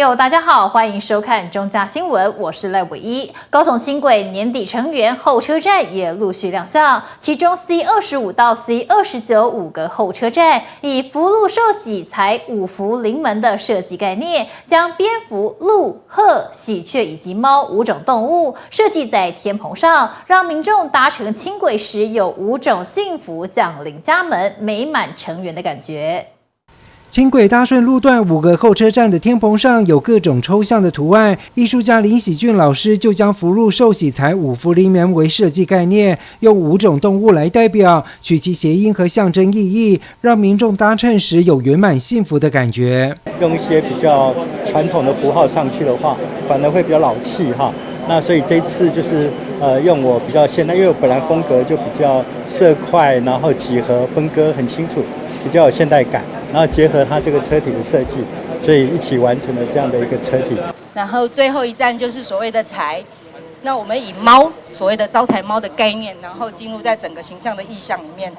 友，大家好，欢迎收看中嘉新闻，我是赖伟一。高雄轻轨年底成员候车站也陆续亮相，其中 C25 到 C29 5个候车站以福禄寿喜财五福临门的设计概念，将蝙蝠、鹿、鹤、喜鹊以及猫5种动物设计在天棚上，让民众搭乘轻轨时有5种幸福降临家门、美满成员的感觉。轻轨搭顺路段5个候车站的天棚上有各种抽象的图案，艺术家林喜俊老师就将福禄寿喜财五福临门为设计概念，用5种动物来代表，取其谐音和象征意义，让民众搭乘时有圆满幸福的感觉。用一些比较传统的符号上去的话，反而会比较老气哈。那所以这一次就是用我比较现代，因为我本来风格就比较色块，然后几何分割很清楚，比较有现代感。然后结合它这个车体的设计，所以一起完成了这样的一个车体。然后最后一站就是所谓的财，那我们以猫所谓的招财猫的概念，然后进入在整个形象的意象里面。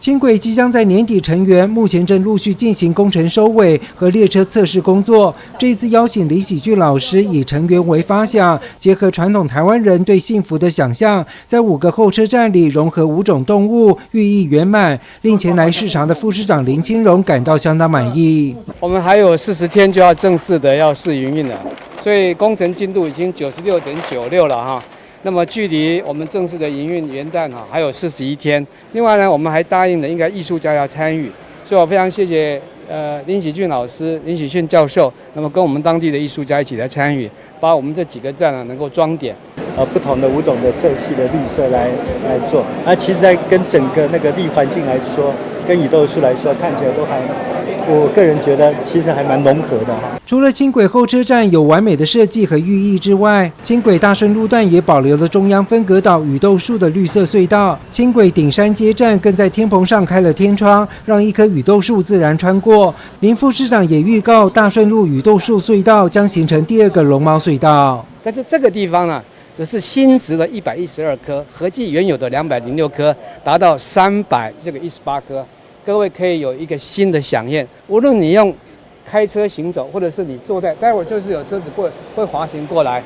轻轨即将在年底成员，目前正陆续进行工程收尾和列车测试工作。这一次邀请李喜俊老师以成员为发想，结合传统台湾人对幸福的想象，在5个候车站里融合5种动物，寓意圆满，令前来视察的副市长林清荣感到相当满意。我们还有40天就要正式的要试营运了，所以工程进度已经96.96%了哈。那么距离我们正式的营运元旦还有41天。另外呢，我们还答应了应该艺术家要参与，所以我非常谢谢林喜俊老师、林喜俊教授，那么跟我们当地的艺术家一起来参与，把我们这几个站能够装点。不同的5种的色系的绿色来做，那其实在跟整个那个地环境来说，跟雨豆树来说，看起来都还，我个人觉得其实还蛮融合的哈。除了轻轨候车站有完美的设计和寓意之外，轻轨大顺路段也保留了中央分隔岛雨豆树的绿色隧道。轻轨顶山街站更在天棚上开了天窗，让一棵雨豆树自然穿过。林副市长也预告，大顺路雨豆树隧道将形成第2个龙猫隧道。但是这个地方呢，只是新植的112棵，合计原有的206棵，达到318棵。各位可以有一个新的飨宴，无论你用开车行走，或者是你坐在，待会儿就是有车子会滑行过来，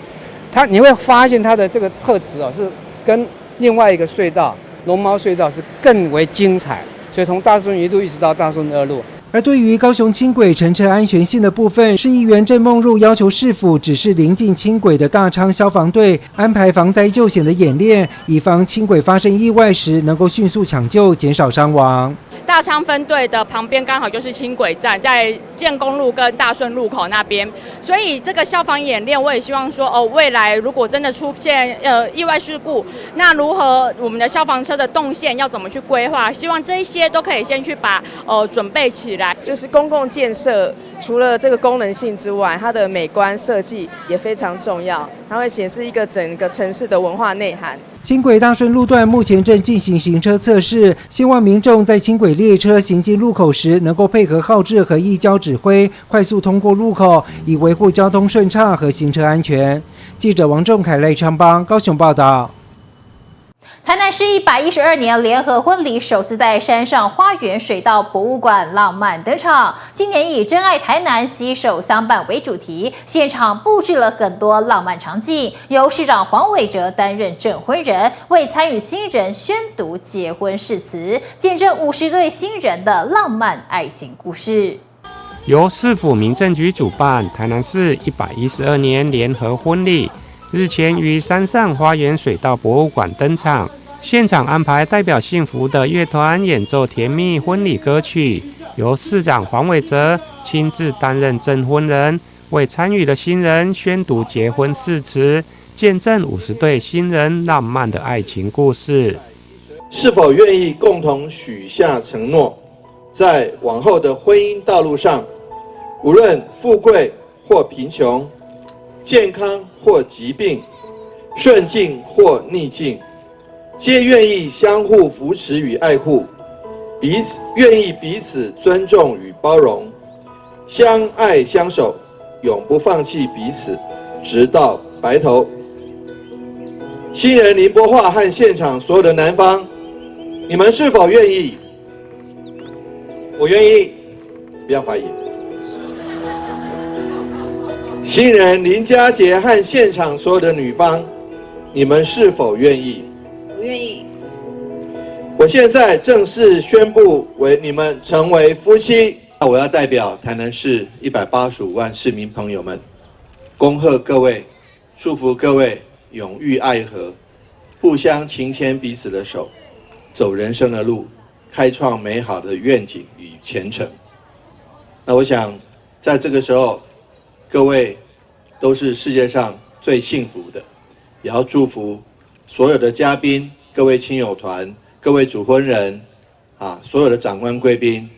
你会发现它的这个特质是跟另外一个隧道龙猫隧道是更为精彩。所以从大顺1路一直到大顺2路。而对于高雄轻轨乘车安全性的部分，市议员郑梦入要求市府指示临近轻轨的大昌消防队安排防灾救险的演练，以防轻轨发生意外时能够迅速抢救，减少伤亡。大昌分队的旁边刚好就是轻轨站，在建工路跟大顺路口那边，所以这个消防演练，我也希望说，未来如果真的出现意外事故，那如何我们的消防车的动线要怎么去规划？希望这一些都可以先去把准备起来。就是公共建设，除了这个功能性之外，它的美观设计也非常重要，它会显示一个整个城市的文化内涵。轻轨大顺路段目前正进行行车测试，希望民众在轻轨列车行进路口时，能够配合号志和义交指挥，快速通过路口，以维护交通顺畅和行车安全。记者王仲凯、赖昌邦高雄报道。台南市112年联合婚礼首次在山上花园水稻博物馆浪漫登场。今年以真爱台南携手相伴为主题，现场布置了很多浪漫场景，由市长黄伟哲担任证婚人，为参与新人宣读结婚誓词，见证50对新人的浪漫爱情故事。由市府民政局主办，台南市112年联合婚礼日前于山上花园水稻博物馆登场，现场安排代表幸福的乐团演奏甜蜜婚礼歌曲，由市长黄伟哲亲自担任证婚人，为参与的新人宣读结婚誓词，见证50对新人浪漫的爱情故事。是否愿意共同许下承诺，在往后的婚姻道路上，无论富贵或贫穷，健康或疾病，顺境或逆境，皆愿意相互扶持与爱护，愿意彼此尊重与包容，相爱相守，永不放弃彼此，直到白头。新人林波化和现场所有的男方，你们是否愿意？我愿意，不要怀疑。新人林佳杰和现场所有的女方，你们是否愿意？不愿意。我现在正式宣布为你们成为夫妻。那我要代表台南市185万市民朋友们，恭贺各位，祝福各位永浴爱河，互相情牵彼此的手，走人生的路，开创美好的愿景与前程。那我想，在这个时候，各位都是世界上最幸福的，也要祝福所有的嘉宾、各位亲友团、各位主婚人所有的长官贵宾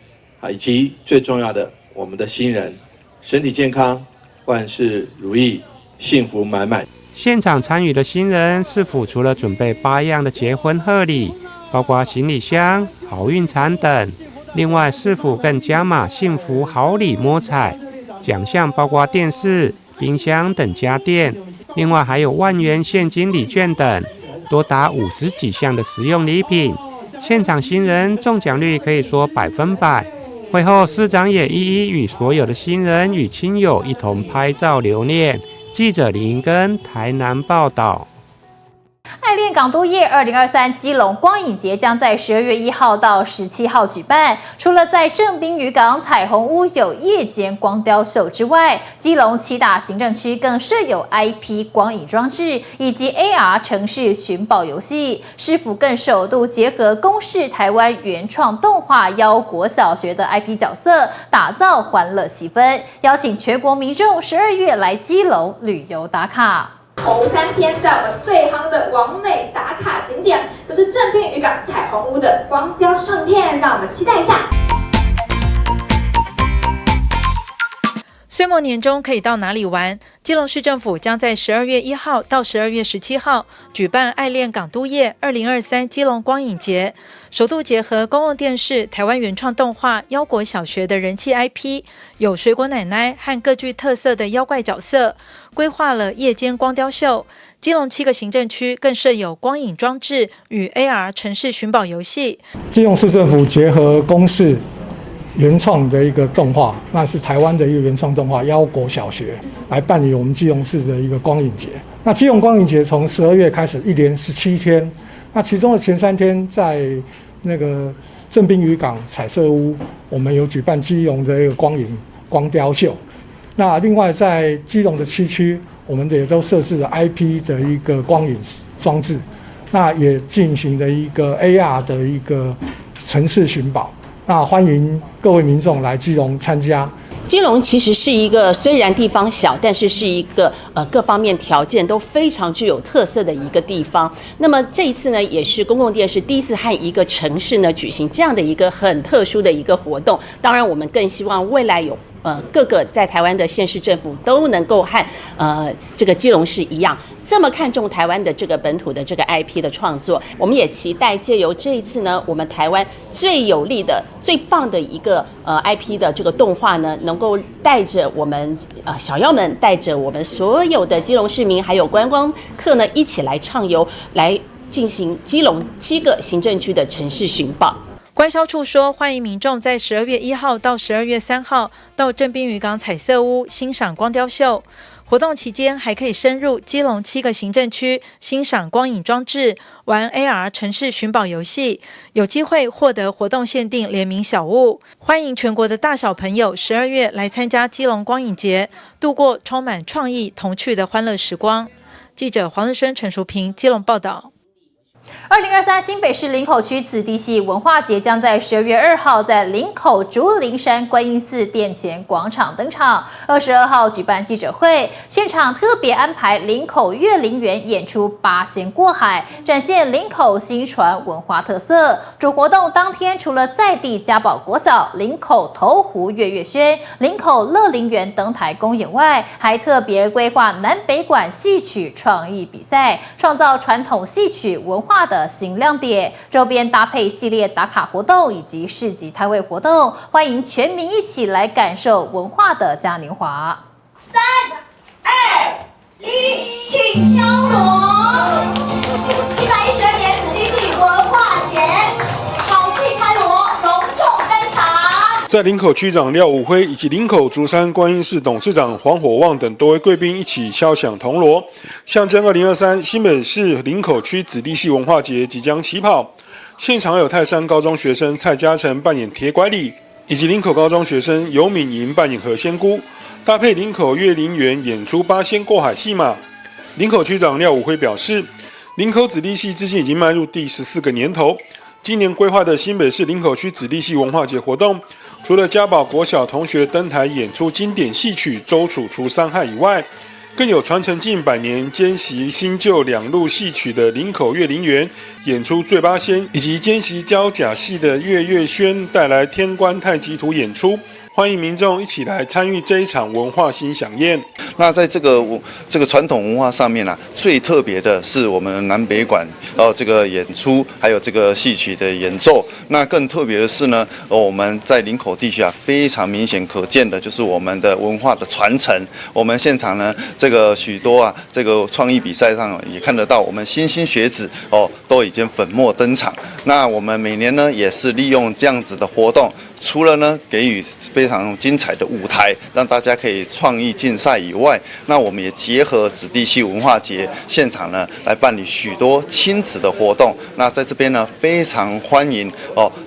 以及最重要的我们的新人，身体健康，万事如意，幸福满满。现场参与的新人是否除了准备8样的结婚贺礼，包括行李箱、好运伞等，另外是否更加码幸福好礼摸彩？奖项包括电视、冰箱等家电，另外还有1万元现金礼券等，多达50几项的实用礼品。现场新人中奖率可以说100%。会后，市长也一一与所有的新人与亲友一同拍照留念。记者林英根台南报道。爱恋港都夜2023基隆光影节将在12月1号到17号举办。除了在正滨渔港彩虹屋有夜间光雕秀之外，基隆7大行政区更设有 IP 光影装置以及 AR 城市寻宝游戏。市府更首度结合公视台湾原创动画邀国小学的 IP 角色，打造欢乐气氛，邀请全国民众12月来基隆旅游打卡。头3天，在我们最夯的网美打卡景点，就是正滨渔港彩虹屋的光雕照片，让我们期待一下。岁末年终可以到哪里玩？基隆市政府将在12月1号到12月17号举办爱恋港都夜2023基隆光影节，首度结合公共电视台湾原创动画妖国小学的人气 IP， 有水果奶奶和各具特色的妖怪角色，规划了夜间光雕秀。基隆7个行政区更设有光影装置与 AR 城市寻宝游戏。基隆市政府结合公视原创的一个动画，那是台湾的一个原创动画妖国小学来办理我们基隆市的一个光影节。那基隆光影节从12月开始，一连17天，那其中的前3天在那个正滨渔港彩色屋，我们有举办基隆的一个光雕秀。那另外在基隆的7区，我们也都设置了 IP 的一个光影装置，那也进行了一个 AR 的一个城市寻宝。那欢迎各位民众来基隆参加。基隆其实是一个虽然地方小，但是是一个各方面条件都非常具有特色的一个地方。那么这一次呢，也是公共电视第一次和一个城市呢举行这样的一个很特殊的一个活动。当然，我们更希望未来有各个在台湾的县市政府都能够和这个基隆市一样，这么看重台湾的这个本土的这个 IP 的创作。我们也期待借由这一次呢，我们台湾最有力的、最棒的一个IP 的这个动画呢，能够带着我们小妖们，带着我们所有的基隆市民还有观光客呢，一起来畅游，来进行基隆7个行政区的城市寻宝。观销处说，欢迎民众在12月1号到12月3号到正滨渔港彩色屋欣赏光雕秀。活动期间还可以深入基隆7个行政区欣赏光影装置，玩 AR 城市寻宝游戏，有机会获得活动限定联名小物。欢迎全国的大小朋友12月来参加基隆光影节，度过充满创意童趣的欢乐时光。记者黄日升、陈淑平基隆报道。2023新北市林口区子弟系文化节将在12月2号在林口竹林山观音寺殿前广场登场，22号举办记者会，现场特别安排林口月林园演出八仙过海，展现林口新传文化特色。主活动当天，除了在地嘉宝国小、林口头湖月月轩、林口乐林园登台公演外，还特别规划南北馆戏曲创意比赛，创造传统戏曲文化的新亮点，周边搭配系列打卡活动以及市集摊位活动，欢迎全民一起来感受文化的嘉年华。3、2、1，请敲锣。112年子弟系文化节，好戏开锣，隆重登场。在林口区长廖武辉以及林口竹山观音寺董事长黄火旺等多位贵宾一起敲响铜锣，象征2023新北市林口区子弟系文化节即将起跑。现场有泰山高中学生蔡嘉诚扮演铁拐李，以及林口高中学生尤敏莹扮演何仙姑，搭配林口月林园演出八仙过海戏码。林口区长廖武辉表示，林口子弟系至今已经迈入第14个年头。今年规划的新北市林口区子弟系文化节活动，除了嘉宝国小同学登台演出经典戏曲《周楚除三害》以外，更有传承近100年、兼习新旧两路戏曲的林口月林园演出《醉八仙》，以及兼习交甲戏的月月轩带来《天官太极图》演出。欢迎民众一起来参与这一场文化欣享宴。那在这个传统文化上面啊，最特别的是我们南北馆这个演出，还有这个戏曲的演奏。那更特别的是呢，我们在林口地区啊，非常明显可见的就是我们的文化的传承。我们现场呢，这个许多啊，这个创意比赛上也看得到，我们莘莘学子都已经粉墨登场。那我们每年呢，也是利用这样子的活动，除了呢给予非常精彩的舞台，让大家可以创意竞赛以外，那我们也结合子弟系文化节现场呢，来办理许多亲子的活动。那在这边呢，非常欢迎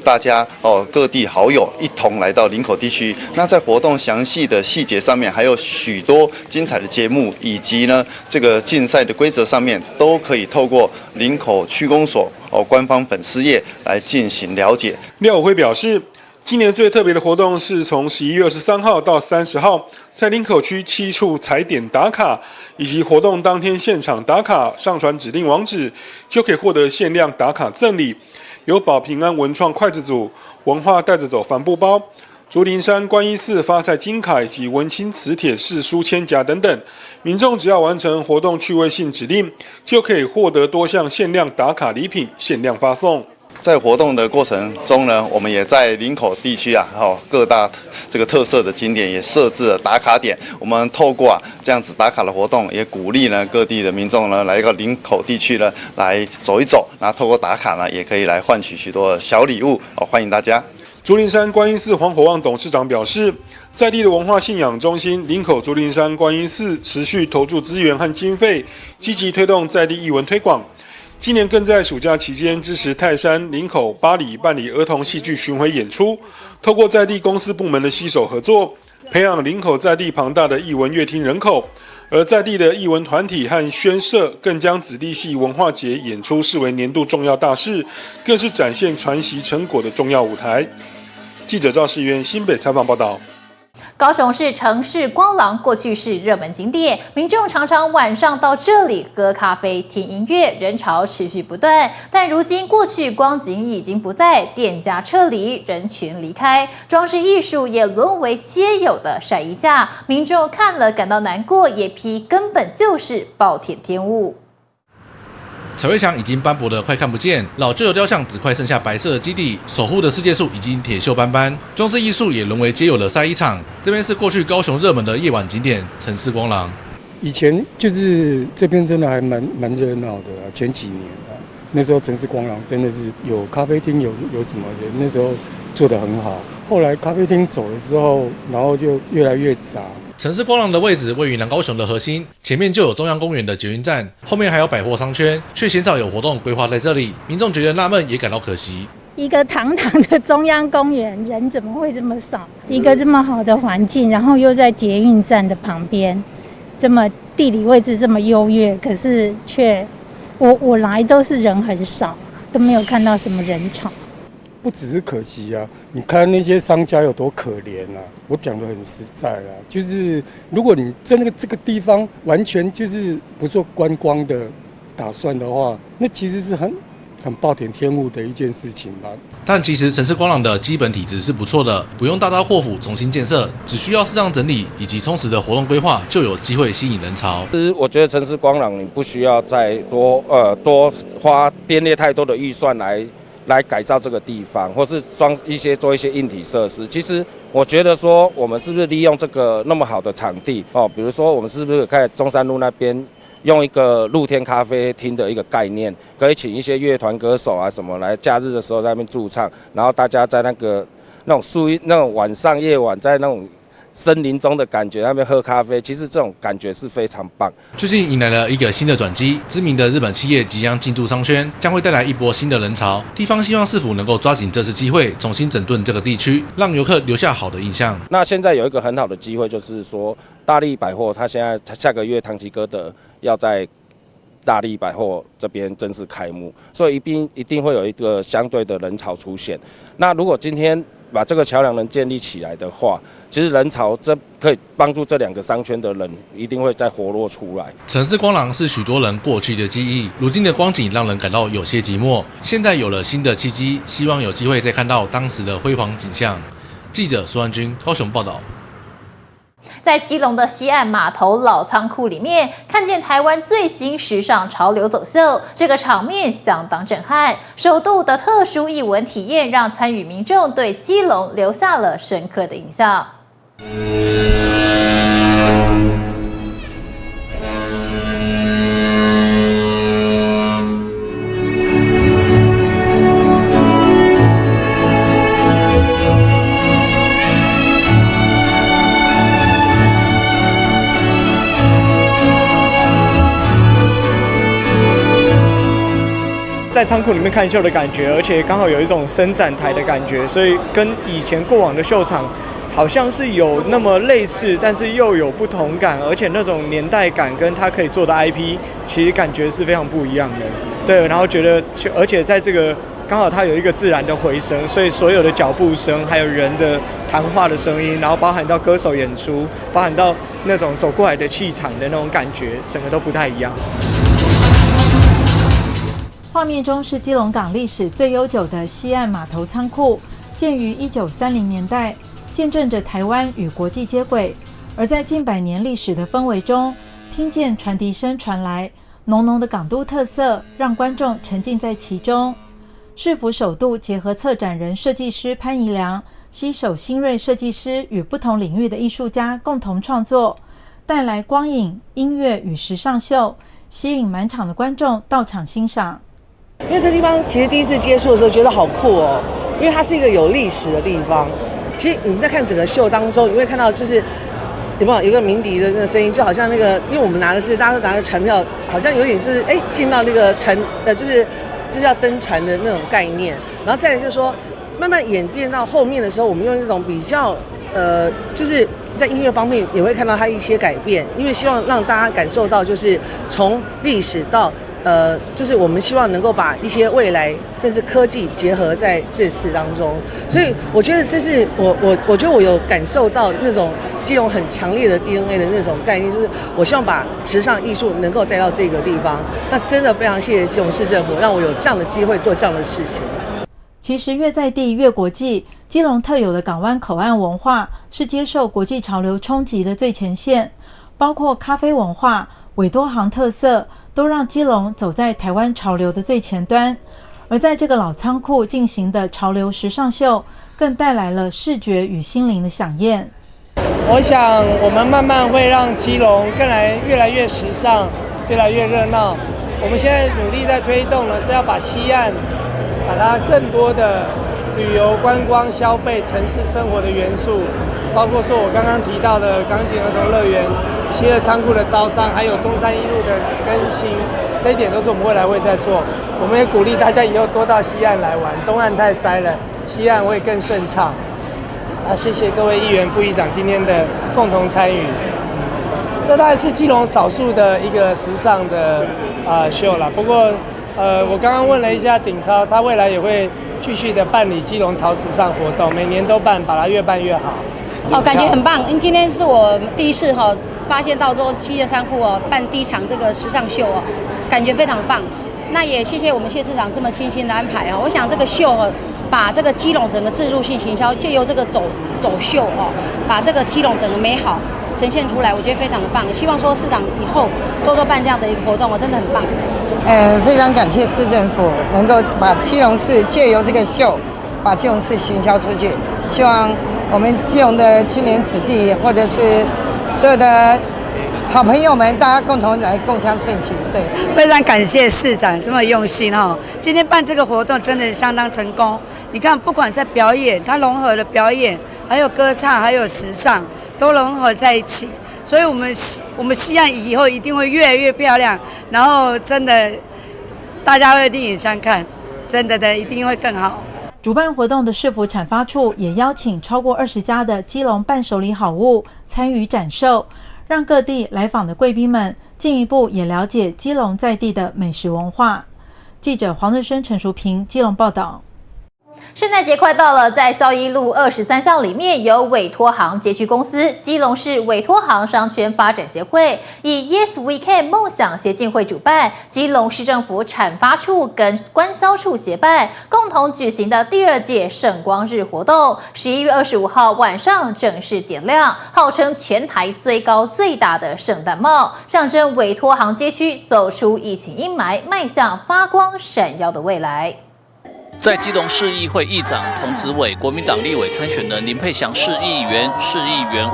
大家各地好友一同来到林口地区。那在活动详细的细节上面，还有许多精彩的节目，以及呢这个竞赛的规则上面，都可以透过林口区公所官方粉丝页来进行了解。廖武辉表示，今年最特别的活动是从11月23号到30号，在林口区7处踩点打卡，以及活动当天现场打卡，上传指定网址就可以获得限量打卡赠礼，有保平安文创筷子组、文化带着走帆布包、竹林山观音寺发财金卡以及文青磁铁式书签夹等等。民众只要完成活动趣味性指令，就可以获得多项限量打卡礼品，限量发送。在活动的过程中呢，我们也在林口地区啊，各大这个特色的景点也设置了打卡点。我们透过这样子打卡的活动，也鼓励呢各地的民众呢来到林口地区呢来走一走，然后透过打卡呢，也可以来换取许多小礼物欢迎大家。竹林山观音寺黄火旺董事长表示，在地的文化信仰中心林口竹林山观音寺持续投注资源和经费，积极推动在地艺文推广。今年更在暑假期间支持泰山、林口、八里办理儿童戏剧巡回演出，透过在地公司部门的携手合作，培养林口在地庞大的艺文乐听人口。而在地的艺文团体和宣社更将子弟系文化节演出视为年度重要大事，更是展现传习成果的重要舞台。记者赵世渊新北采访报道。高雄市城市光廊过去是热门景点，民众常常晚上到这里喝咖啡、听音乐，人潮持续不断。但如今过去光景已经不在，店家撤离，人群离开，装置艺术也沦为街友的晒衣架，民众看了感到难过，也批根本就是暴殄天物。彩绘墙已经斑驳的快看不见，老旧的雕像只快剩下白色的基底，守护的世界树已经铁锈斑斑，装饰艺术也沦为街友的晒衣场。这边是过去高雄热门的夜晚景点城市光廊。以前就是这边真的还蛮热闹的前几年那时候城市光廊真的是有咖啡厅，有什么的，那时候做得很好。后来咖啡厅走了之后，然后就越来越杂。城市光廊的位置位于南高雄的核心，前面就有中央公园的捷运站，后面还有百货商圈，却鲜少有活动规划在这里，民众觉得纳闷，也感到可惜。一个堂堂的中央公园，人怎么会这么少？一个这么好的环境，然后又在捷运站的旁边，这么地理位置这么优越，可是却我来都是人很少，都没有看到什么人潮。不只是可惜啊，你看那些商家有多可怜啊！我讲得很实在啊，就是如果你真的这个地方完全就是不做观光的打算的话，那其实是很暴殄天物的一件事情吧。但其实城市光廊的基本体质是不错的，不用大刀阔斧重新建设，只需要适当整理以及充实的活动规划，就有机会吸引人潮。我觉得城市光廊你不需要再多花编列太多的预算来改造这个地方，或是做一些硬体设施。其实我觉得说，我们是不是利用这个那么好的场地比如说我们是不是在中山路那边用一个露天咖啡厅的一个概念，可以请一些乐团歌手啊什么来假日的时候在那边驻唱，然后大家在那个那种树荫，那种夜晚在那种森林中的感觉，那边喝咖啡，其实这种感觉是非常棒。最近迎来了一个新的转机，知名的日本企业即将进驻商圈，将会带来一波新的人潮。地方希望市府能够抓紧这次机会，重新整顿这个地区，让游客留下好的印象。那现在有一个很好的机会，就是说大利百货，它下个月唐吉诃德要在大利百货这边正式开幕，所以一定会有一个相对的人潮出现。那如果今天把这个桥梁能建立起来的话，其实人潮这可以帮助这2个商圈的人一定会再活络出来。城市光廊是许多人过去的记忆，如今的光景让人感到有些寂寞。现在有了新的契机，希望有机会再看到当时的辉煌景象。记者苏安君高雄报道。在基隆的西岸码头老仓库里面，看见台湾最新时尚潮流走秀，这个场面相当震撼。首度的特殊艺文体验，让参与民众对基隆留下了深刻的印象。在仓库里面看秀的感觉，而且刚好有一种伸展台的感觉，所以跟以前过往的秀场好像是有那么类似，但是又有不同感，而且那种年代感跟它可以做的 IP， 其实感觉是非常不一样的。对，然后觉得，而且在这个刚好它有一个自然的回声，所以所有的脚步声，还有人的谈话的声音，然后包含到歌手演出，包含到那种走过来的气场的那种感觉，整个都不太一样。画面中是基隆港历史最悠久的西岸码头仓库，建于1930年代，见证着台湾与国际接轨。而在近100年历史的氛围中，听见传笛声传来，浓浓的港都特色让观众沉浸在其中。市府首度结合策展人设计师潘怡良，携手新锐设计师与不同领域的艺术家共同创作，带来光影、音乐与时尚秀，吸引满场的观众到场欣赏。因为这地方其实第一次接触的时候觉得好酷哦，因为它是一个有历史的地方。其实你们在看整个秀当中，你会看到就是有没有个鸣笛的那个声音，就好像那个，因为我们拿的是大家都拿着船票，好像有点就是进到那个船就是要登船的那种概念。然后再来就是说，慢慢演变到后面的时候，我们用一种比较就是在音乐方面也会看到它一些改变，因为希望让大家感受到就是从历史到就是我们希望能够把一些未来甚至科技结合在这次当中，所以我觉得这是我觉得我有感受到那种基隆很强烈的 DNA 的那种概念，就是我希望把时尚艺术能够带到这个地方。那真的非常谢谢基隆市政府，让我有这样的机会做这样的事情。其实越在地越国际，基隆特有的港湾口岸文化是接受国际潮流冲击的最前线，包括咖啡文化、委托行特色，都让基隆走在台湾潮流的最前端。而在这个老仓库进行的潮流时尚秀，更带来了视觉与心灵的响宴。我想我们慢慢会让基隆越来越时尚，越来越热闹。我们现在努力在推动呢，是要把西岸把它更多的旅游观光消费城市生活的元素，包括说我刚刚提到的港景儿童乐园、西二仓库的招商，还有中山一路的更新，这一点都是我们未来会在做。我们也鼓励大家以后多到西岸来玩，东岸太塞了，西岸会更顺畅。谢谢各位议员、副议长今天的共同参与。这大概是基隆少数的一个时尚的秀了。不过我刚刚问了一下鼎超，他未来也会继续的办理基隆潮时尚活动，每年都办，把它越办越好。感觉很棒。因为今天是我第一次发现到说七月仓库办第一场这个时尚秀感觉非常棒。那也谢谢我们谢市长这么精心的安排我想这个秀把这个基隆整个置入性行销，借由这个走秀把这个基隆整个美好呈现出来，我觉得非常的棒。希望说市长以后多多办这样的一个活动，真的很棒。非常感谢市政府能够把基隆市借由这个秀，把基隆市行销出去。希望我们基隆的青年子弟，或者是所有的好朋友们，大家共同来共襄盛举。对，非常感谢市长这么用心哈，今天办这个活动真的相当成功。你看，不管在表演，它融合了表演，还有歌唱，还有时尚，都融合在一起。所以我们希望以后一定会越来越漂亮，然后真的大家会另眼相看，真的一定会更好。主办活动的市府产发处也邀请超过20家的基隆伴手礼好物参与展售，让各地来访的贵宾们进一步也了解基隆在地的美食文化。记者黄日升、陈淑平基隆报道。圣诞节快到了，在孝一路23巷里面有委托行街区公司、基隆市委托行商圈发展协会以 Yes We Can 梦想协进会主办，基隆市政府产发处跟官销处协办，共同举行的第2届圣光日活动，11月25号晚上正式点亮，号称全台最高最大的圣诞帽，象征委托行街区走出疫情阴霾，迈向发光闪耀的未来。在基隆市议会议长童子伟、国民党立委参选人林佩祥市议员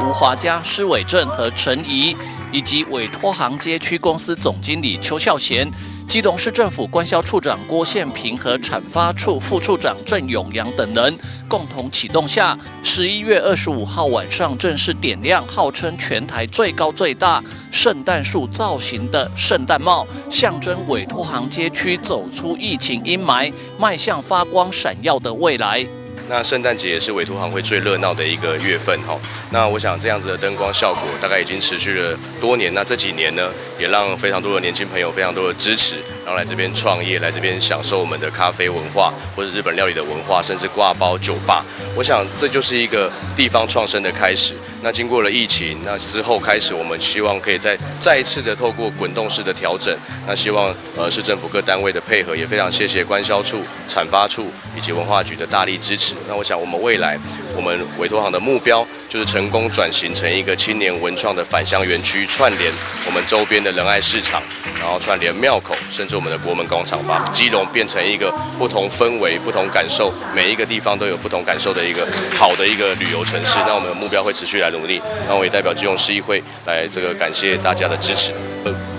吴华嘉、施伟正和陈怡，以及委托行街区公司总经理邱孝贤、基隆市政府官销处长郭宪平和产发处副处长郑永阳等人共同启动下，11月25号晚上正式点亮，号称全台最高最大圣诞树造型的圣诞帽，象征委托行街区走出疫情阴霾，迈向发光闪耀的未来。那圣诞节也是委托行会最热闹的一个月份哈。那我想这样子的灯光效果大概已经持续了多年。那这几年呢，也让非常多的年轻朋友非常多的支持，然后来这边创业，来这边享受我们的咖啡文化或者日本料理的文化，甚至挂包酒吧。我想这就是一个地方创生的开始。那经过了疫情，那之后开始，我们希望可以再一次的透过滚动式的调整。那希望市政府各单位的配合，也非常谢谢官销处、产发处以及文化局的大力支持。那我想我们未来我们委托行的目标就是成功转型成一个青年文创的返乡园区，串联我们周边的仁爱市场，然后串联庙口，甚至我们的国门广场，把基隆变成一个不同氛围、不同感受，每一个地方都有不同感受的一个好的一个旅游城市。那我们的目标会持续来努力，那我也代表基隆市议会来感谢大家的支持。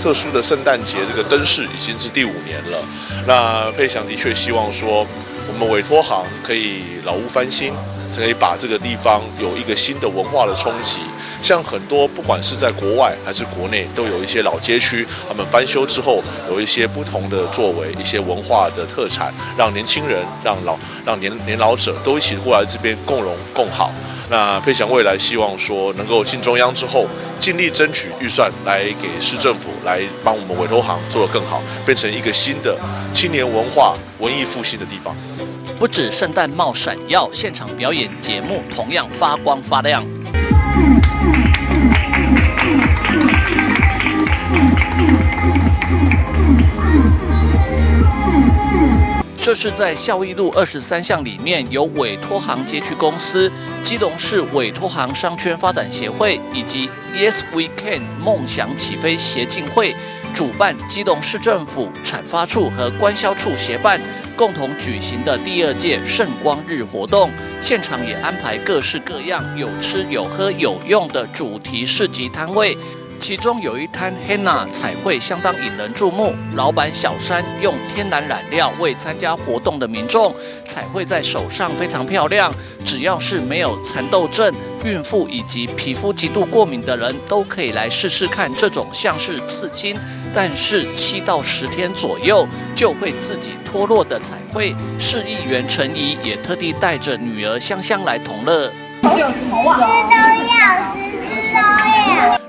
特殊的圣诞节这个灯饰已经是第5年了，那佩祥的确希望说我们委托行可以老屋翻新，可以把这个地方有一个新的文化的冲击。像很多不管是在国外还是国内，都有一些老街区，他们翻修之后有一些不同的作为，一些文化的特产，让年轻人、让年老者都一起过来这边共荣共好。那佩祥未来希望说能够进中央之后，尽力争取预算来给市政府来帮我们委托行做得更好，变成一个新的青年文化文艺复兴的地方。不止圣诞帽闪耀，现场表演节目同样发光发亮。这是在孝义路23巷里面由委托行街区公司、基隆市委托行商圈发展协会以及 Yes We Can 梦想起飞协进会主办，基隆市政府产发处和官销处协办共同举行的第2届圣光日活动，现场也安排各式各样有吃有喝有用的主题市集摊位。其中有一摊 henna 彩绘相当引人注目，老板小山用天然染料为参加活动的民众彩绘在手上非常漂亮，只要是没有蚕豆症、孕妇以及皮肤极度过敏的人都可以来试试看这种像是刺青，但是7到10天左右就会自己脱落的彩绘。市议员陈怡也特地带着女儿香香来同乐。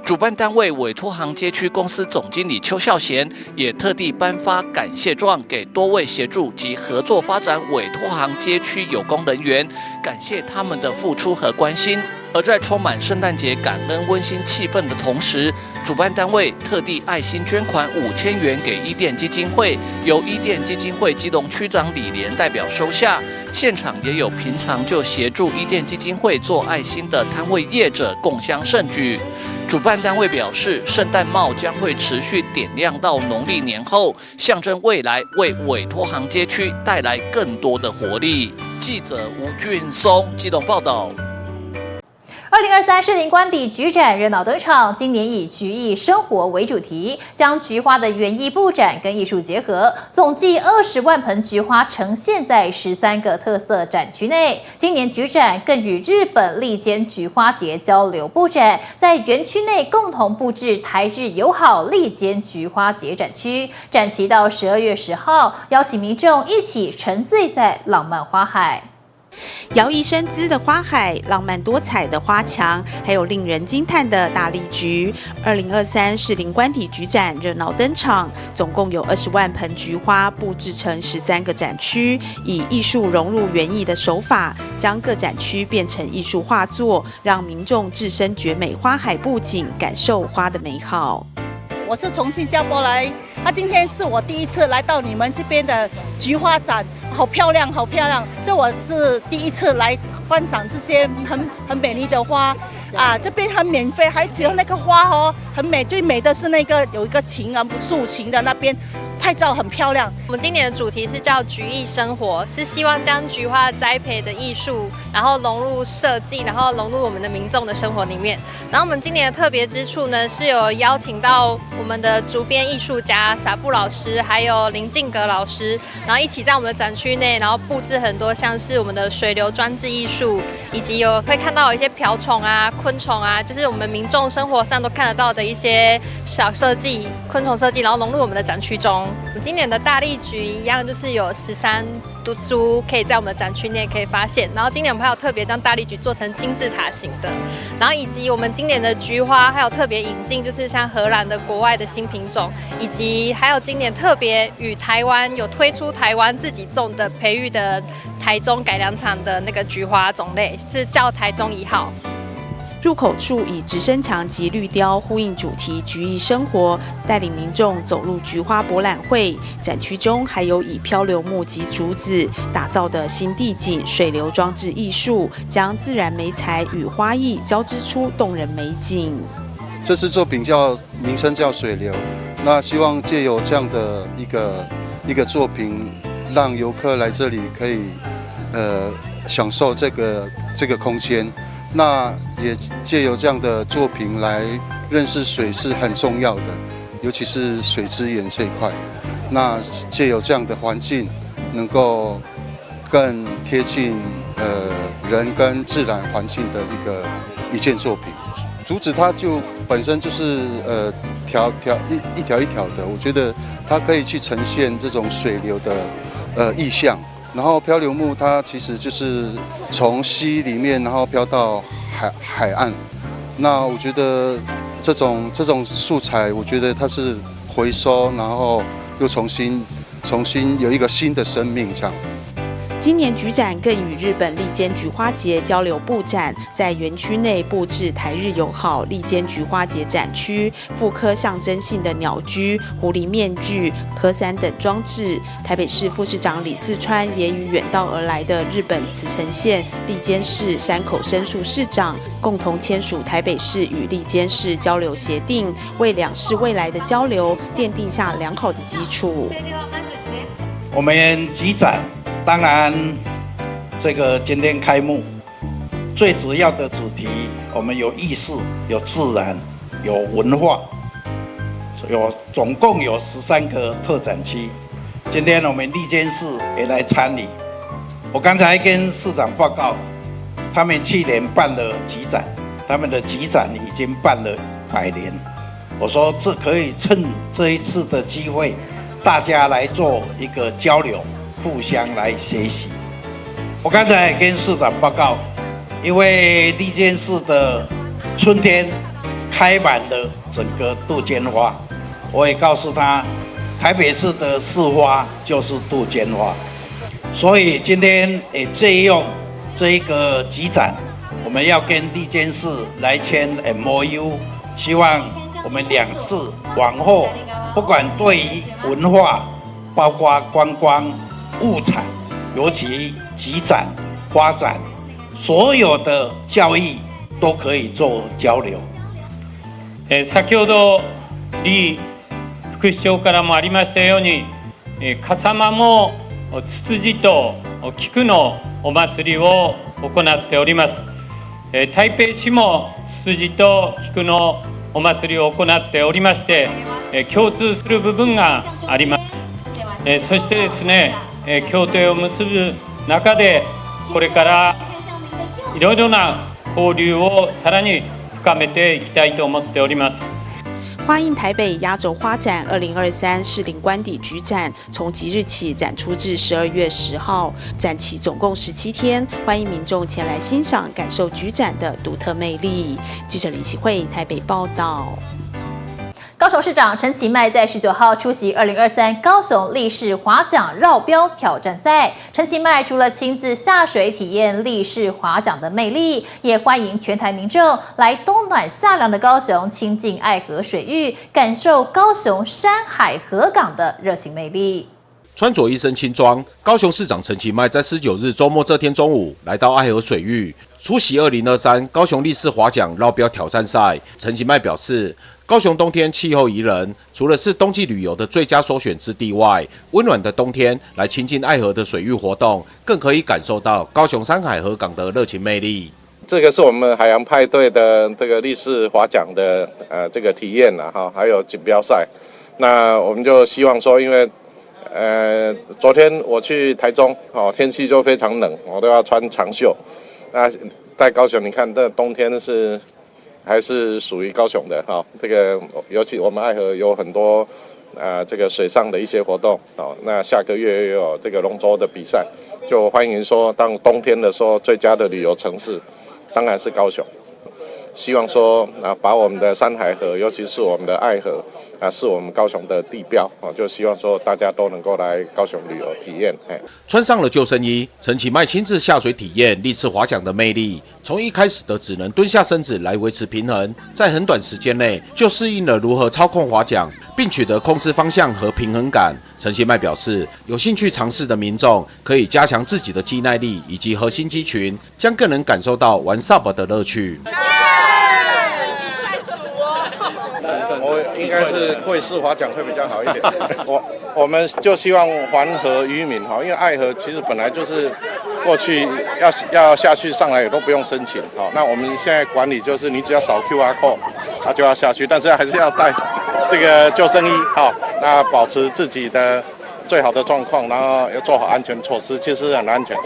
主办单位委托行街区公司总经理邱孝贤也特地颁发感谢状给多位协助及合作发展委托行街区有功人员，感谢他们的付出和关心。而在充满圣诞节感恩温馨气氛的同时，主办单位特地爱心捐款5000元给伊甸基金会，由伊甸基金会基隆区长李莲代表收下。现场也有平常就协助伊甸基金会做爱心的摊位业者共襄盛举。主办单位表示，圣诞帽将会持续点亮到农历年后，象征未来，为委托行街区带来更多的活力。记者吴俊松基隆报道。2023士林官邸菊展热闹登场，今年以菊艺生活为主题，将菊花的园艺布展跟艺术结合，总计20万盆菊花呈现在13个特色展区内。今年菊展更与日本立间菊花节交流布展，在园区内共同布置台日友好立间菊花节展区，展期到12月10号，邀请民众一起沉醉在浪漫花海。摇曳生姿的花海，浪漫多彩的花墙，还有令人惊叹的大丽菊。2023士林官邸菊展热闹登场，总共有20万盆菊花布置成13个展区，以艺术融入园艺的手法，将各展区变成艺术画作，让民众置身绝美花海布景，感受花的美好。我是从新加坡来，今天是我第一次来到你们这边的菊花展，好漂亮，好漂亮！这我是第一次来观赏这些很美丽的花啊，这边很免费，还只有那个花哦很美，最美的是那个有一个情人竖琴的那边。拍照很漂亮。我们今年的主题是叫菊艺生活，是希望将菊花栽培的艺术，然后融入设计，然后融入我们的民众的生活里面。然后我们今年的特别之处呢，是有邀请到我们的竹编艺术家撒布老师，还有林敬格老师，然后一起在我们的展区内，然后布置很多像是我们的水流装置艺术，以及会看到有一些瓢虫啊、昆虫啊，就是我们民众生活上都看得到的一些小设计、昆虫设计，然后融入我们的展区中。我们今年的大丽菊一样，就是有13株可以在我们的展区内可以发现。然后今年我们还有特别将大丽菊做成金字塔型的，然后以及我们今年的菊花还有特别引进，就是像荷兰的国外的新品种，以及还有今年特别与台湾有推出台湾自己种的培育的台中改良场的那个菊花种类，是叫台中1号。入口处以直升墙及绿雕呼应主题菊艺生活，带领民众走入菊花博览会。展区中还有以漂流木及竹子打造的新地景水流装置艺术，将自然媒材与花艺交织出动人美景。这次作品名称叫水流，那希望借由这样的一个作品，让游客来这里可以享受这个空间。那也借由这样的作品来认识水是很重要的，尤其是水资源这一块。那借由这样的环境，能够更贴近人跟自然环境的一件作品。竹子它就本身就是一条一条的，我觉得它可以去呈现这种水流的意象。然后漂流木它其实就是从溪里面，然后漂到海岸。那我觉得这种素材，我觉得它是回收，然后又重新有一个新的生命这样。今年菊展更与日本立间菊花节交流布展，在园区内布置台日友好立间菊花节展区，复刻象征性的鸟居、狐狸面具、柯山等装置。台北市副市长李四川也与远道而来的日本茨城县立间市山口申树市长共同签署台北市与立间市交流协定，为两市未来的交流奠定下良好的基础。我们菊展当然，这个今天开幕，最主要的主题，我们有艺术、有自然、有文化，总共有13个特展区。今天我们立间市也来参与。我刚才跟市长报告，他们去年办了菊展，他们的菊展已经办了100年。我说这可以趁这一次的机会，大家来做一个交流。互相来学习。我刚才跟市长报告，因为立间市的春天开满了整个杜鹃花，我也告诉他，台北市的市花就是杜鹃花，所以今天也借用这一个菊展，我们要跟立间市来签 MOU， 希望我们两市往后，不管对于文化，包括观光。物产，尤其菊展、花展，所有的教育都可以做交流。先ほど李副市長からもありましたように、笠間もツツジと菊のお祭りを行っております。台北市もツツジと菊のお祭りを行っておりまして、共通する部分があります。そしてですね、協定を結ぶ中でこれからいろいろな交流をさらに深めていきたいと思っております。花印台北压轴花展2023士林官邸局展，从即日起展出至12月10号，展期总共17天，欢迎民众前来欣赏、感受局展的独特魅力。记者李启慧台北报道。高雄市长陈其迈在19号出席2023高雄立式划桨绕标挑战赛。陈其迈除了亲自下水体验立式划桨的魅力，也欢迎全台民众来冬暖夏凉的高雄亲近爱河水域，感受高雄山海河港的热情魅力。穿着一身轻装，高雄市长陈其迈在19日周末这天中午来到爱河水域出席2023高雄立式划桨绕标挑战赛。陈其迈表示，高雄冬天气候宜人，除了是冬季旅游的最佳首选之地外，温暖的冬天来亲近爱河的水域活动，更可以感受到高雄山海河港的热情魅力。这个是我们海洋派对的这个立式划桨的这个体验啦哈，还有锦标赛。那我们就希望说，因为昨天我去台中哦，天气就非常冷，我都要穿长袖。那在高雄，你看这冬天还是属于高雄的哈，这个尤其我们爱河有很多这个水上的一些活动哦。那下个月又有这个龙舟的比赛，就欢迎说当冬天的时候最佳的旅游城市当然是高雄。希望说把我们的山海河，尤其是我们的爱河是我们高雄的地标就希望说大家都能够来高雄旅游体验。穿上了救生衣，陈其迈亲自下水体验立式划桨的魅力。从一开始的只能蹲下身子来维持平衡，在很短时间内就适应了如何操控划桨，并取得控制方向和平衡感。陈其迈表示，有兴趣尝试的民众可以加强自己的肌耐力以及核心肌群，将更能感受到玩 SUP 的乐趣。我应该是贵式划桨会比较好一点。我们就希望环河渔民哈，因为爱河其实本来就是过去要下去上来也都不用申请好，那我们现在管理就是你只要扫 QR code， 它就要下去，但是还是要带这个救生衣好，那保持自己的最好的状况，然后要做好安全措施，其实很安全。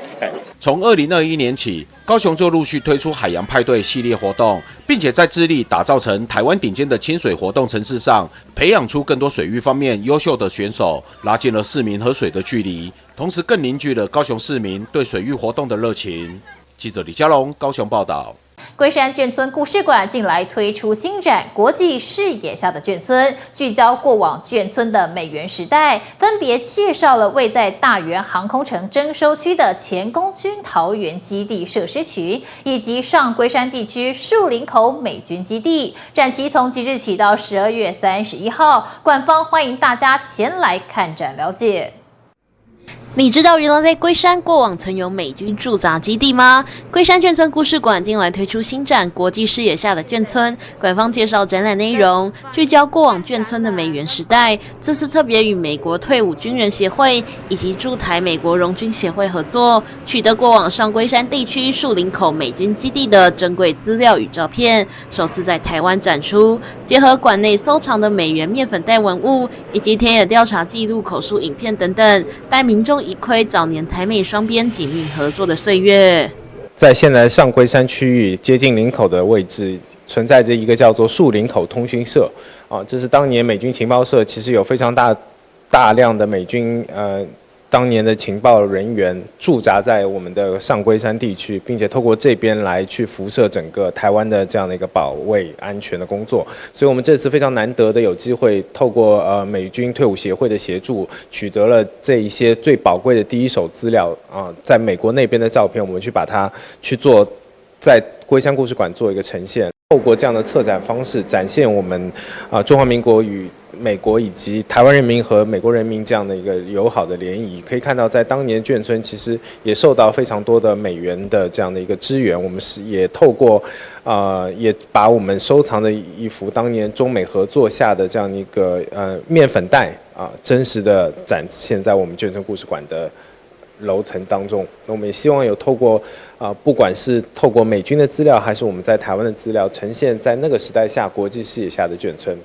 从2021年起，高雄就陆续推出海洋派对系列活动，并且在致力打造成台湾顶尖的亲水活动城市上，培养出更多水域方面优秀的选手，拉近了市民和水的距离，同时更凝聚了高雄市民对水域活动的热情。记者李佳龙高雄报道。龟山眷村故事馆近来推出新展《国际视野下的眷村》，聚焦过往眷村的美援时代，分别介绍了位在大园航空城征收区的前空军桃园基地设施群，以及上龟山地区树林口美军基地。展期从即日起到12月31号，馆方欢迎大家前来看展了解。你知道原来在龟山过往曾有美军驻扎基地吗？龟山眷村故事馆近来推出新展《国际视野下的眷村》，馆方介绍展览内容，聚焦过往眷村的美援时代。这次特别与美国退伍军人协会以及驻台美国荣军协会合作，取得过往上龟山地区树林口美军基地的珍贵资料与照片，首次在台湾展出，结合馆内收藏的美援面粉袋文物以及田野调查记录口述影片等等，带民众一窥早年台美双边紧密合作的岁月。在现在上龟山区域接近林口的位置，存在着一个叫做树林口通讯社这是当年美军情报社，其实有非常大量的美军当年的情报人员驻扎在我们的上龟山地区，并且透过这边来去辐射整个台湾的这样的一个保卫安全的工作。所以我们这次非常难得的有机会透过美军退伍协会的协助，取得了这一些最宝贵的第一手资料在美国那边的照片，我们去把它去做在龟山故事馆做一个呈现。透过这样的策展方式，展现我们中华民国与美国以及台湾人民和美国人民这样的一个友好的联谊。可以看到，在当年眷村其实也受到非常多的美元的这样的一个支援。我们也透过也把我们收藏的一幅当年中美合作下的这样一个面粉袋真实的展现在我们眷村故事馆的楼层当中。那我们也希望有透过不管是透过美军的资料，还是我们在台湾的资料，呈现在那个时代下国际视野下的眷村。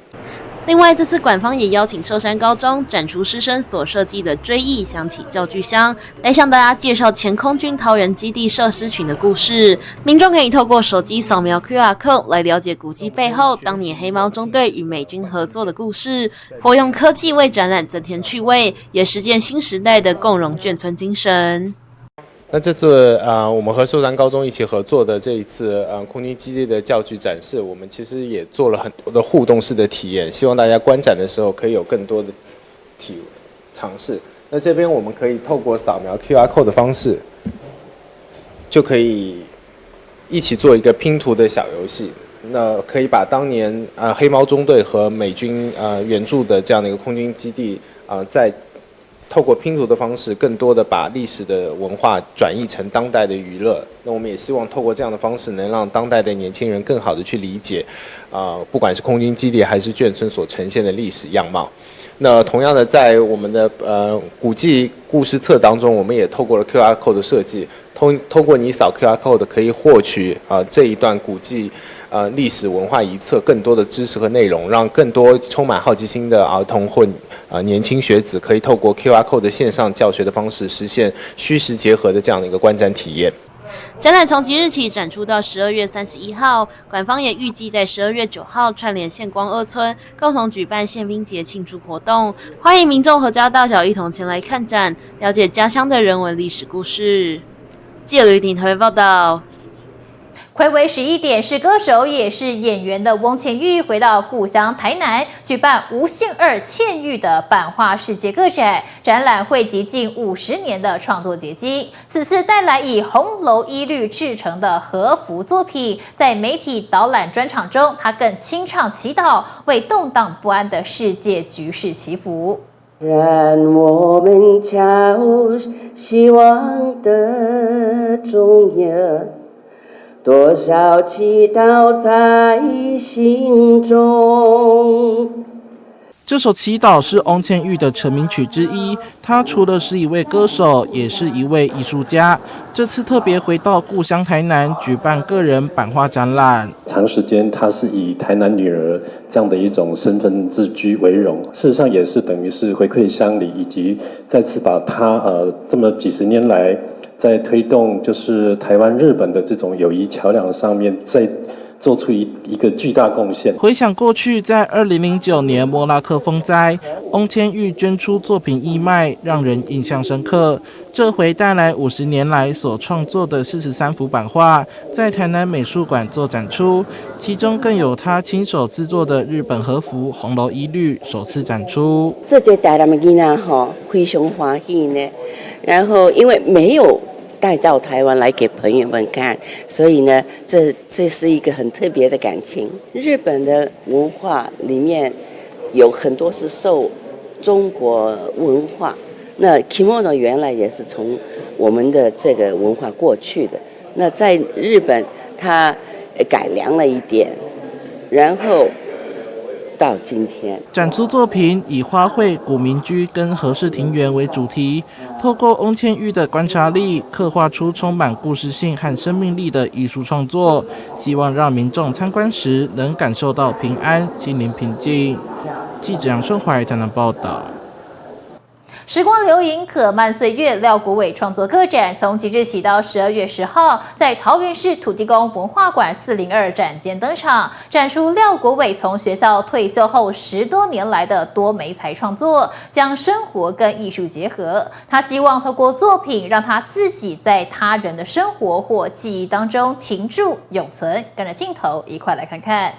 另外，这次馆方也邀请寿山高中展出师生所设计的追忆响起教具箱，来向大家介绍前空军桃园基地设施群的故事。民众可以透过手机扫描 QR code 来了解古迹背后当年黑猫中队与美军合作的故事，活用科技为展览增添趣味，也实践新时代的共荣眷村精神。那这次我们和寿山高中一起合作的这一次空军基地的教具展示，我们其实也做了很多的互动式的体验，希望大家观展的时候可以有更多的尝试。那这边我们可以透过扫描 QR code 的方式，就可以一起做一个拼图的小游戏。那可以把当年黑猫中队和美军援助的这样的一个空军基地在透过拼图的方式，更多的把历史的文化转译成当代的娱乐。那我们也希望透过这样的方式，能让当代的年轻人更好的去理解，不管是空军基地还是眷村所呈现的历史样貌。那同样的，在我们的古迹故事册当中，我们也透过了 QR code 的设计，透过你扫 QR code 可以获取这一段古迹历史文化遗册更多的知识和内容，让更多充满好奇心的儿童或年轻学子可以透过 QR code 的线上教学的方式，实现虚实结合的这样的一个观展体验。展览从即日起展出到12月31号，馆方也预计在12月9号串联县光二村，共同举办宪兵节庆祝活动，欢迎民众阖家大小一同前来看展，了解家乡的人文历史故事。记者吕婷台北报道。睽违11点，是歌手也是演员的翁倩玉回到故乡台南，举办无限2倩玉的版画世界个展，展览汇集近50年的创作结晶。此次带来以红楼衣绿制成的和服作品，在媒体导览专场中，他更清唱祈祷，为动荡不安的世界局势祈福。让我们瞧希望的中央，多少祈祷在心中。这首祈祷是翁倩玉的成名曲之一，她除了是一位歌手，也是一位艺术家。这次特别回到故乡台南，举办个人版画展览。长时间她是以台南女儿这样的一种身份自居为荣，事实上也是等于是回馈乡里，以及再次把她这么几十年来在推动就是台湾日本的这种友谊桥梁上面，在做出一个巨大贡献。回想过去，在2009年莫拉克风灾，翁倩玉捐出作品义卖，让人印象深刻。这回带来50年来所创作的43幅版画，在台南美术馆做展出，其中更有他亲手制作的日本和服红楼衣绿首次展出。这对台南的囡仔吼非常欢喜呢，然后因为没有带到台湾来给朋友们看，所以呢，这是一个很特别的感情。日本的文化里面有很多是受中国文化，那 kimono 原来也是从我们的这个文化过去的。那在日本，它改良了一点，然后到今天，展出作品以花卉、古民居跟和氏庭园为主题，透过翁倩玉的观察力，刻画出充满故事性和生命力的艺术创作，希望让民众参观时能感受到平安、心灵平静。记者杨顺怀台南报道。时光流萤可慢岁月廖国伟创作个展从即日起到12月10号，在桃园市土地公文化馆402展间登场，展出廖国伟从学校退休后10多年来的多媒材创作，将生活跟艺术结合。他希望透过作品，让他自己在他人的生活或记忆当中停驻永存。跟着镜头一块来看看。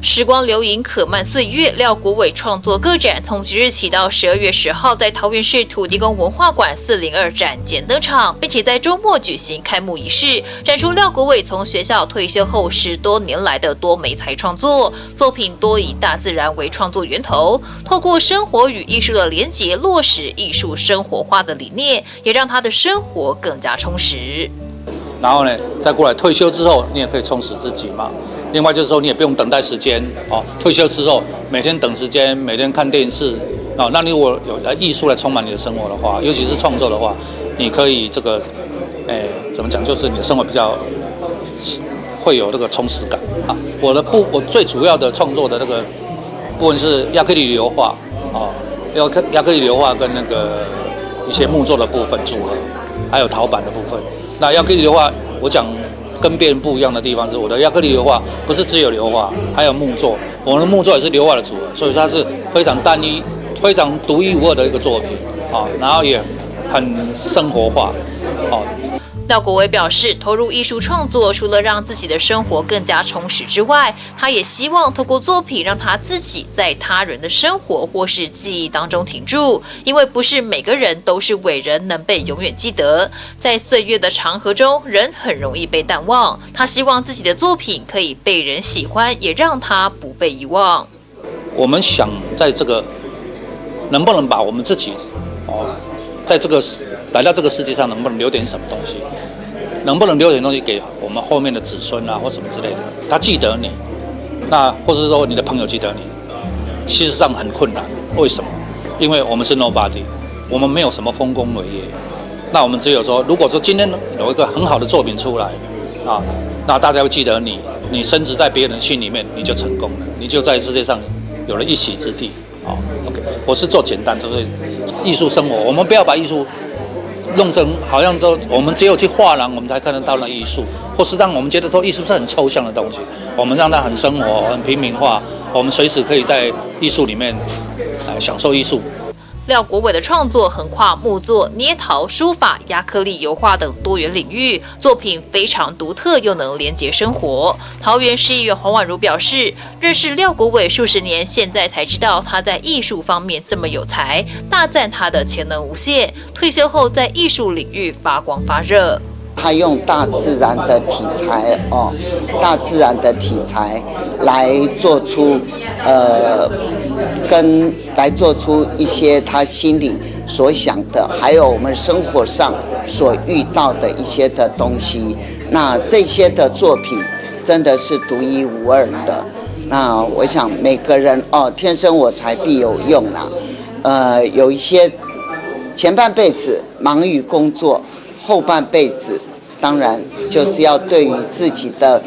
时光流萤可慢岁月廖国伟创作个展从即日起到12月10号，在桃园市土地公文化馆402展间登场，并且在周末举行开幕仪式，展出廖国伟从学校退休后10多年来的多媒材创作，作品多以大自然为创作源头，透过生活与艺术的连结，落实艺术生活化的理念，也让他的生活更加充实。然后呢，再过来退休之后，你也可以充实自己嘛。另外就是说，你也不用等待时间哦。退休之后，每天等时间，每天看电视，那你如果有艺术来充满你的生活的话，尤其是创作的话，你可以这个，怎么讲，就是你的生活比较会有这个充实感啊。我最主要的创作的那个部分是亚克力油画亚克力油画跟那个一些木作的部分组合，还有陶板的部分。那亚克力油画，我讲跟别人不一样的地方是，我的亚克力油画不是只有油画，还有木作。我们的木作也是油画的组合，所以它是非常单一、非常独一无二的一个作品然后也很生活化廖国伟表示，投入艺术创作，除了让自己的生活更加充实之外，他也希望透过作品让他自己在他人的生活或是记忆当中停住，因为不是每个人都是伟人能被永远记得，在岁月的长河中，人很容易被淡忘。他希望自己的作品可以被人喜欢，也让他不被遗忘。我们想在这个能不能把我们自己在这个来到这个世界上，能不能留点什么东西？能不能留点东西给我们后面的子孙啊，或什么之类的？他记得你，那或者说你的朋友记得你，事实上很困难。为什么？因为我们是 nobody， 我们没有什么丰功伟业。那我们只有说，如果说今天有一个很好的作品出来那大家会记得你，你升值在别人的心里面，你就成功了，你就在世界上有了一席之地。OK， 我是做简单，就是艺术生活，我们不要把艺术弄成好像说我们只有去画廊我们才看得到那艺术，或是让我们觉得说艺术是很抽象的东西，我们让它很生活、很平民化，我们随时可以在艺术里面享受艺术。廖国伟的创作横跨木作、捏陶、书法、亚克力油画等多元领域，作品非常独特，又能连结生活。桃园市议员黄婉如表示，认识廖国伟数十年，现在才知道他在艺术方面这么有才，大赞他的潜能无限。退休后在艺术领域发光发热。他用大自然的题材大自然的题材来做出来做出一些他心里所想的，还有我们生活上所遇到的一些的东西。那这些的作品真的是独一无二的。那我想每个人天生我材必有用啦。有一些前半辈子忙于工作，后半辈子当然就是要对于自己的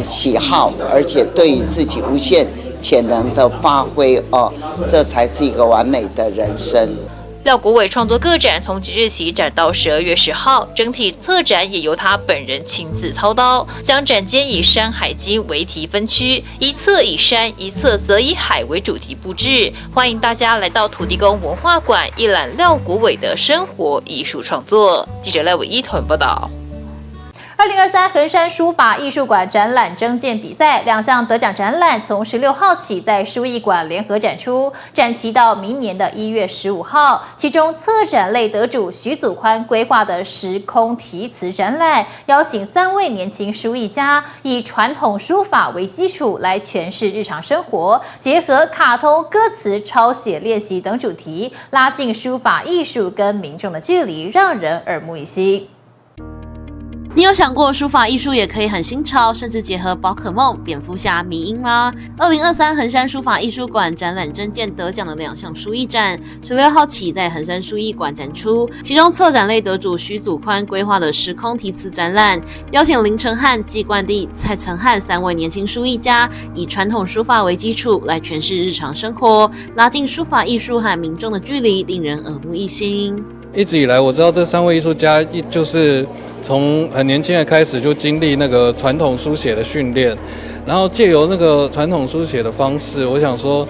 喜好，而且对于自己无限潜能的发挥这才是一个完美的人生。廖国伟创作个展从即日起展到12月10号，整体策展也由他本人亲自操刀，将展间以山海经为题分区，一侧以山，一侧则以海为主题布置。欢迎大家来到土地公文化馆一览廖国伟的生活艺术创作。记者赖伟一投影报道。2023衡山书法艺术馆展览征件比赛2项得奖展览从16号起在书艺馆联合展出，展期到明年的1月15号。其中策展类得主徐祖宽规划的时空题词展览，邀请3位年轻书艺家，以传统书法为基础来诠释日常生活，结合卡通、歌词、抄写练习等主题，拉近书法艺术跟民众的距离，让人耳目一新。你有想过书法艺术也可以很新潮，甚至结合宝可梦、蝙蝠侠、迷因吗？2023衡山书法艺术馆展览征件得奖的2项书艺展，16号起在衡山书艺馆展出。其中策展类得主徐祖宽规划的时空题词展览，邀请林承汉、季冠地、蔡承汉3位年轻书艺家，以传统书法为基础来诠释日常生活，拉近书法艺术和民众的距离，令人耳目一新。一直以来，我知道这3位艺术家就是从很年轻的开始就经历那个传统书写的训练，然后借由那个传统书写的方式，我想说，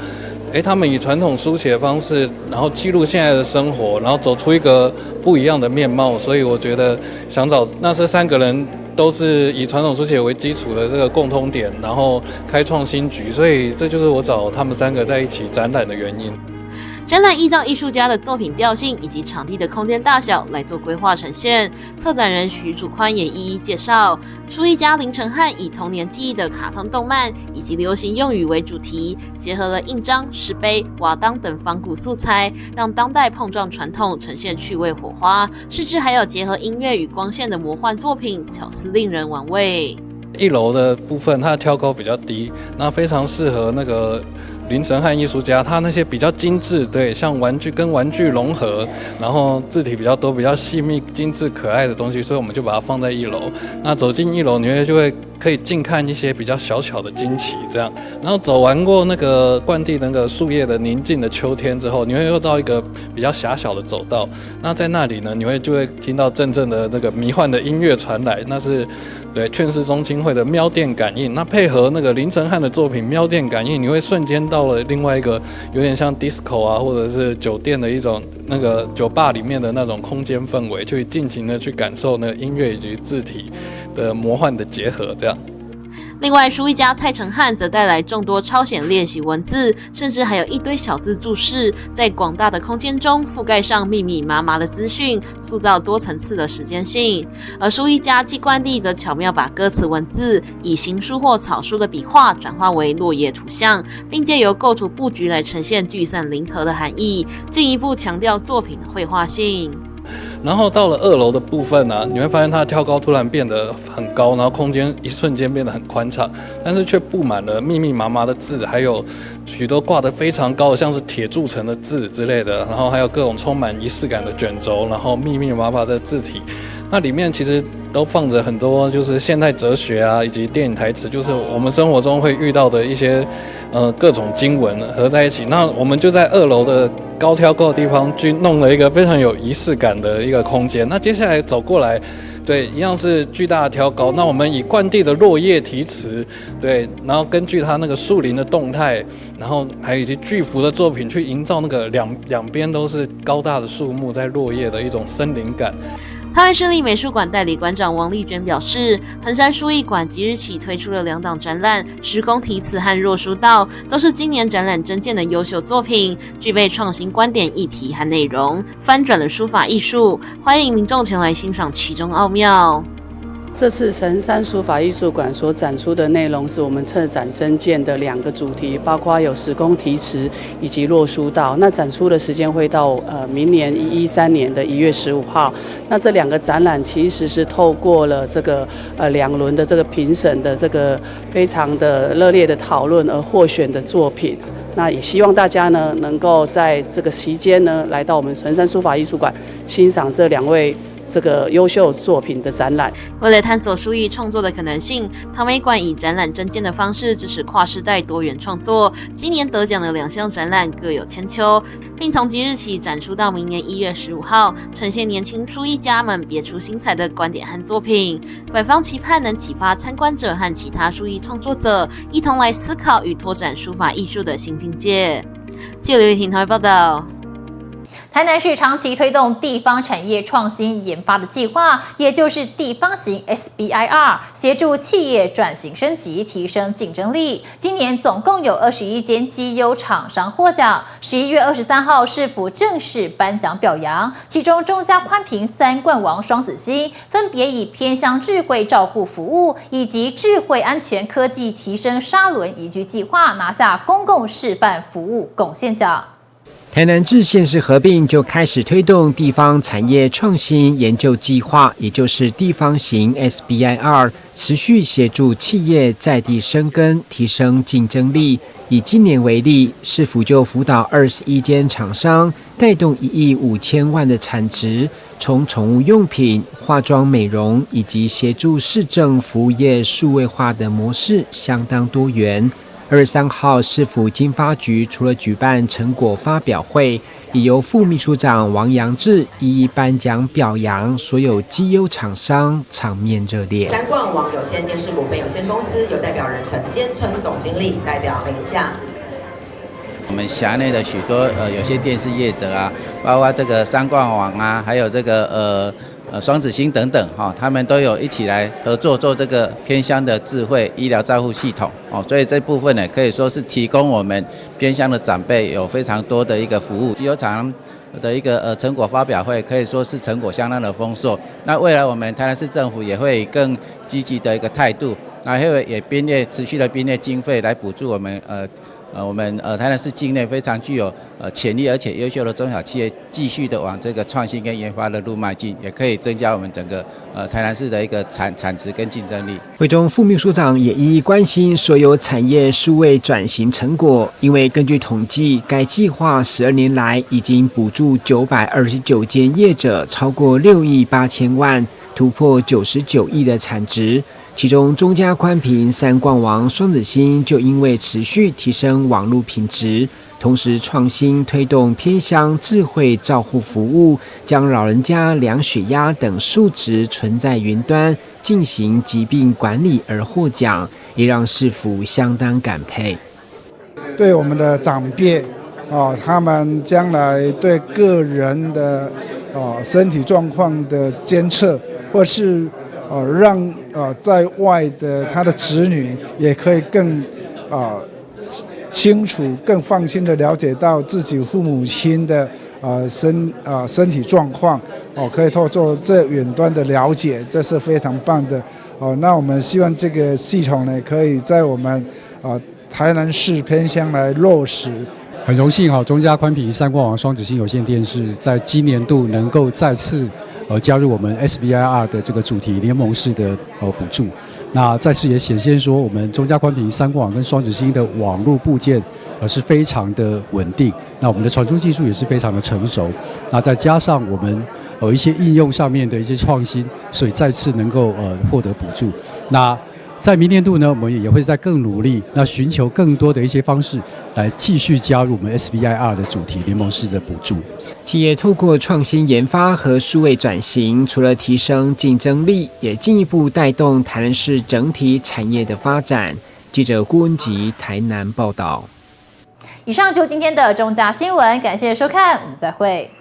他们以传统书写的方式，然后记录现在的生活，然后走出一个不一样的面貌，所以我觉得想找那这3个人都是以传统书写为基础的这个共通点，然后开创新局，所以这就是我找他们3个在一起展览的原因。展览依照艺术家的作品调性以及场地的空间大小来做规划呈现，策展人徐祖宽也一一介绍。书艺家林承汉以童年记忆的卡通动漫以及流行用语为主题，结合了印章、石碑、瓦当等仿古素材，让当代碰撞传统，呈现趣味火花。甚至还有结合音乐与光线的魔幻作品，巧思令人玩味。1楼的部分它的挑高比较低，那非常适合那个林承翰艺术家他那些比较精致，对，像玩具跟玩具融合，然后字体比较多、比较细密、精致、可爱的东西，所以我们就把它放在1楼。那走进1楼，你就会可以近看一些比较小巧的惊奇，这样。然后走完过那个冠地那个树叶的宁静的秋天之后，你会又到一个比较狭小的走道。那在那里呢，就会听到阵阵的那个迷幻的音乐传来，那是对劝世宗亲会的喵电感应。那配合那个林承翰的作品喵电感应，你会瞬间到了另外一个有点像 disco 啊，或者是酒店的一种那个酒吧里面的那种空间氛围，去尽情的去感受那个音乐以及字体的魔幻的结合，这样。另外，书艺家蔡承翰则带来众多超显练习文字，甚至还有一堆小字注释，在广大的空间中覆盖上密密麻麻的资讯，塑造多层次的时间性。而书艺家季冠地则巧妙把歌词文字以行书或草书的笔画转化为落叶图像，并借由构图布局来呈现聚散零合的含义，进一步强调作品的绘画性。然后到了2楼的部分呢，你会发现它的跳高突然变得很高，然后空间一瞬间变得很宽敞，但是却布满了密密麻麻的字，还有许多挂得非常高的像是铁铸成的字之类的，然后还有各种充满仪式感的卷轴，然后密密麻麻的字体。那里面其实都放着很多就是现代哲学啊，以及电影台词，就是我们生活中会遇到的一些各种经文合在一起。那我们就在2楼的高挑高的地方去弄了一个非常有仪式感的一个空间。那接下来走过来，对，一样是巨大的挑高。那我们以冠地的落叶题词，对，然后根据它那个树林的动态，然后还有以及巨幅的作品，去营造那个两边都是高大的树木在落叶的一种森林感。台湾市立美术馆代理馆长王丽娟表示，衡山书艺馆即日起推出了2档展览，时空题词和若书道都是今年展览征件的优秀作品，具备创新观点、议题和内容，翻转了书法艺术，欢迎民众前来欣赏其中奥妙。这次衡山书法艺术馆所展出的内容是我们策展征件的2个主题，包括有时空题词以及若书道。那展出的时间会到明年2013年的1月15号。那这2个展览其实是透过了这个2轮的这个评审的这个非常的热烈的讨论而获选的作品。那也希望大家呢能够在这个期间呢来到我们衡山书法艺术馆欣赏这2位这个优秀作品的展览。为了探索书艺创作的可能性，唐美馆以展览征件的方式支持跨世代多元创作。今年得奖的2项展览各有千秋，并从即日起展出到明年1月15号，呈现年轻书艺家们别出心裁的观点和作品。馆方期盼能启发参观者和其他书艺创作者一同来思考与拓展书法艺术的新境界。记者刘玉婷台湾报道。台南市长期推动地方产业创新研发的计划，也就是地方型 SBIR， 协助企业转型升级，提升竞争力。今年总共有21间绩优厂商获奖。11月23号，市府正式颁奖表扬，其中中嘉宽屏3冠王双子星，分别以偏乡智慧照顾服务以及智慧安全科技提升沙仑宜居计划拿下公共示范服务贡献奖。台南至县市合并就开始推动地方产业创新研究计划，也就是地方型 SBIR， 持续协助企业在地生根，提升竞争力。以今年为例，市府就辅导21间厂商，带动1亿5千万的产值，从宠物用品、化妆美容以及协助市政服务业数位化的模式相当多元。23号，市府经发局除了举办成果发表会，也由副秘书长王扬志一一颁奖表扬所有绩优厂商，场面热烈。3冠网有线电视股份有限公司有代表人陈坚春总经理代表领奖。我们辖内的许多有些电视业者啊，包括这个3冠网啊，还有这个双子星等等哈，他们都有一起来合作做这个偏乡的智慧医疗照护系统哦，所以这部分呢可以说是提供我们偏乡的长辈有非常多的一个服务。绩优厂的一个成果发表会可以说是成果相当的丰硕。那未来我们台南市政府也会以更积极的一个态度，那也持续的编列经费来补助我们我们台南市境内非常具有潜力而且优秀的中小企业，继续的往这个创新跟研发的路迈进，也可以增加我们整个台南市的一个产值跟竞争力。会中副秘书长也一一关心所有产业数位转型成果，因为根据统计，该计划12年来已经补助929间业者超过6亿8千万，突破99亿的产值。其中中嘉宽频、三冠王、双子星就因为持续提升网络品质，同时创新推动偏乡智慧照护服务，将老人家量血压等数值存在云端进行疾病管理而获奖，也让市府相当感佩。对我们的长辈他们将来对个人的身体状况的监测，或是让在外的他的子女也可以更清楚、更放心的了解到自己父母亲的身体状况，可以透过这远端的了解，这是非常棒的。那我们希望这个系统呢，可以在我们台南市偏乡来落实。很荣幸中嘉宽频、三冠王、双子星有线电视在今年度能够再次加入我们 SBIR 的这个主题联盟式的补助。那再次也显现说，我们中嘉宽频、三冠网跟双子星的网络部件是非常的稳定。那我们的传输技术也是非常的成熟。那再加上我们一些应用上面的一些创新，所以再次能够获得补助。那在明年度呢，我们也会再更努力，那寻求更多的一些方式来继续加入我们 SBIR 的主题联盟式的补助。企业透过创新研发和数位转型，除了提升竞争力，也进一步带动台南市整体产业的发展。记者顾文吉台南报道。以上就是今天的中嘉新闻，感谢收看，我们再会。